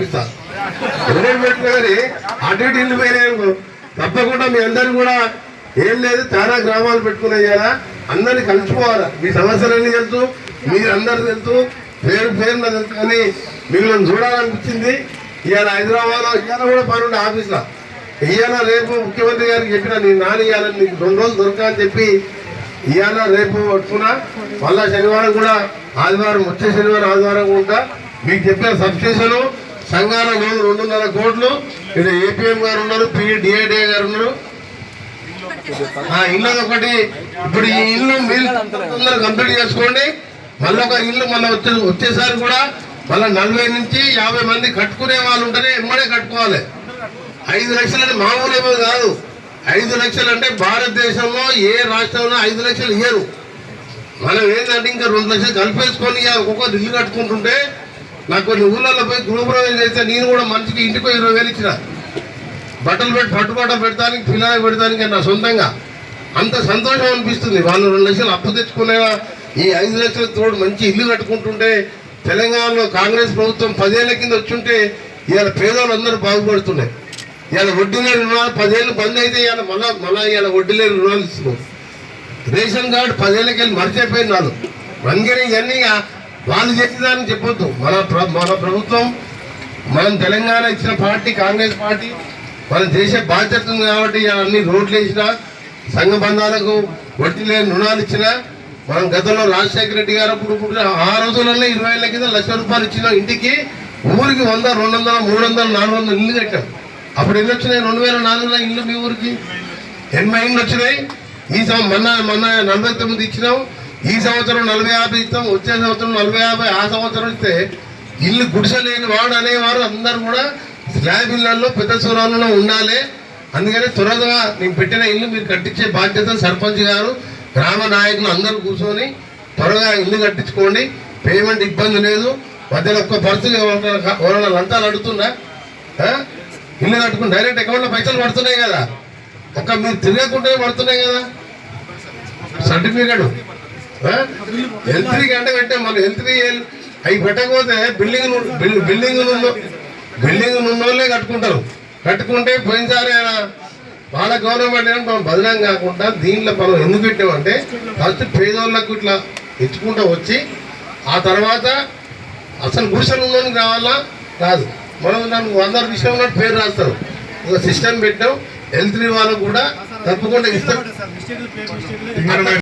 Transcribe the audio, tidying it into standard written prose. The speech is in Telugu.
పంపిస్తా. ఎవరైనా పెట్టినా కానీ అటు ఇటు ఇల్లు పోయినాయనుకో తప్పకుండా మీ అందరిని కూడా ఏం లేదు చాలా గ్రామాలు పెట్టుకునే చేయాలా, అందరినీ కలుసుకోవాలా. మీ సమస్యలన్నీ తెలుసు, మీరు అందరు తెలుసు, పేరున తెలుసు. కానీ మిమ్మల్ని చూడాలనిపించింది. ఇవాళ హైదరాబాద్ ఇవాళ కూడా పనుండే ఆఫీస్లో ఇవాళ రేపు ముఖ్యమంత్రి గారికి చెప్పిన నీ నాన్న ఇవాళ నీకు 2 రోజులు దొరకాలని చెప్పి ఇవాళ రేపు పట్టుకున్నా. మళ్ళా శనివారం కూడా ఆదివారం, వచ్చే శనివారం ఆదివారం కూడా మీకు చెప్పిన సబ్స్టేషను సంఘాల లోన్ 2.5 కోట్లు. ఇక్కడ ఏపీఎం గారు ఉన్నారు, డిఐడిఏ గారు ఉన్నారు. ఇల్లు ఒకటి ఇప్పుడు ఈ ఇల్లు మీరు తొందరగా కంప్లీట్ చేసుకోండి. మళ్ళీ ఒక ఇల్లు మళ్ళీ వచ్చేసారి కూడా మళ్ళీ 40 నుంచి 50 మంది కట్టుకునే వాళ్ళు ఉంటేనే ఎమ్మడే కట్టుకోవాలి. 5 లక్షలు అంటే మామూలు ఏమో కాదు. 5 లక్షలు అంటే భారతదేశంలో ఏ రాష్ట్రంలో 5 లక్షలు ఇయ్యరు. మనం ఏంటంటే ఇంకా 2 లక్షలు కలిపేసుకొని ఒక్కొక్కరు ఇల్లు కట్టుకుంటుంటే నాకు కొన్ని ఊళ్ళల్లో పోయి గృహప్రవేశం చేస్తే నేను కూడా మనిషికి ఇంటికి 20,000 ఇచ్చిన. బట్టలు పెట్టి పట్టుబట్ట పెడతానికి, పిల్లలు పెడతానికి నా సొంతంగా అంత సంతోషం అనిపిస్తుంది. వాళ్ళు 2 లక్షలు అప్పు తెచ్చుకునే ఈ 5 లక్షల తోడు మంచి ఇల్లు కట్టుకుంటుంటే తెలంగాణలో కాంగ్రెస్ ప్రభుత్వం 10 ఏళ్ల కింద వచ్చుంటే ఇవాళ పేదవాళ్ళు అందరూ బాగుపడుతున్నాయి. ఇవాళ వడ్డీ లేని రుణాలు 10 ఏళ్ళు బంద్ అయితే ఇవాళ మళ్ళా ఇవాళ వడ్డీ లేని రుణాలు ఇస్తున్నాం. రేషన్ కార్డు 10 ఏళ్ళకి వెళ్ళి మర్చిపోయింది వాళ్ళు. అందుకని ఇవన్నీ వాళ్ళు చేసేదాన్ని చెప్పొద్దు. మన ప్రభుత్వం, మనం తెలంగాణ ఇచ్చిన పార్టీ కాంగ్రెస్ పార్టీ, మనం చేసే బాధ్యత ఉంది కాబట్టి అన్ని రోడ్లు వేసినా, సంఘ బంధాలకు వడ్డీ లేని రుణాలు ఇచ్చినా, మనం గతంలో రాజశేఖర రెడ్డి గారు అప్పుడు ఆ రోజులలో 20 ఏళ్ల కింద 1,00,000 రూపాయలు ఇచ్చిన ఇంటికి ఊరికి 100, 200, 300, 400 ఇల్లు కట్టాం. అప్పుడు ఎన్ని వచ్చినాయి? 2004లో ఇల్లు మీ ఊరికి 80 ఇళ్ళు వచ్చినాయి. ఈ సంవత్సరం మొన్న 49 ఇచ్చినాం. ఈ సంవత్సరం 40-50 ఇస్తాం. వచ్చే సంవత్సరం 40-50. ఆ సంవత్సరం ఇస్తే ఇల్లు గుడిసెలేని వాడు అనేవారు అందరూ కూడా స్లాబ్ ఇళ్లలో పెద్ద సూరాలలో ఉండాలి. అందుకని త్వరగా నేను పెట్టిన ఇల్లు మీరు కట్టించే బాధ్యత సర్పంచ్ గారు, గ్రామ నాయకులు అందరూ కూర్చొని త్వరగా ఇల్లు కట్టించుకోండి. పేమెంట్ ఇబ్బంది లేదు. మధ్యలో ఒక్క పరిస్థితి ఎవరైనా లంచాలు అడుగుతున్నా ఇల్లు కట్టుకుని డైరెక్ట్ అకౌంట్లో పైసలు పడుతున్నాయి కదా, ఒక్క మీరు తిరగకుంటే పడుతున్నాయి కదా. సర్టిఫికేట్ హెల్త్ గంట పెట్టే మన హెల్త్ అవి పెట్టకపోతే బిల్డింగ్ ఉన్నోళ్ళే కట్టుకుంటారు. కట్టుకుంటే పోయినసారి వాళ్ళ గవర్నమెంట్ మనం బదనాం కాకుండా దీంట్లో మనం ఎందుకు పెట్టామంటే ఫస్ట్ పేదోళ్ళకు ఇట్లా ఇచ్చుకుంటూ వచ్చి ఆ తర్వాత అసలు గుడిసెలు ఉన్నోనికి రావాలా కాదు. మనం దానికి 100 విషయం ఉన్నట్టు పేరు రాస్తారు. ఒక సిస్టమ్ పెట్టాం. హెల్త్ వాళ్ళకు కూడా తప్పకుండా ఇస్తాం.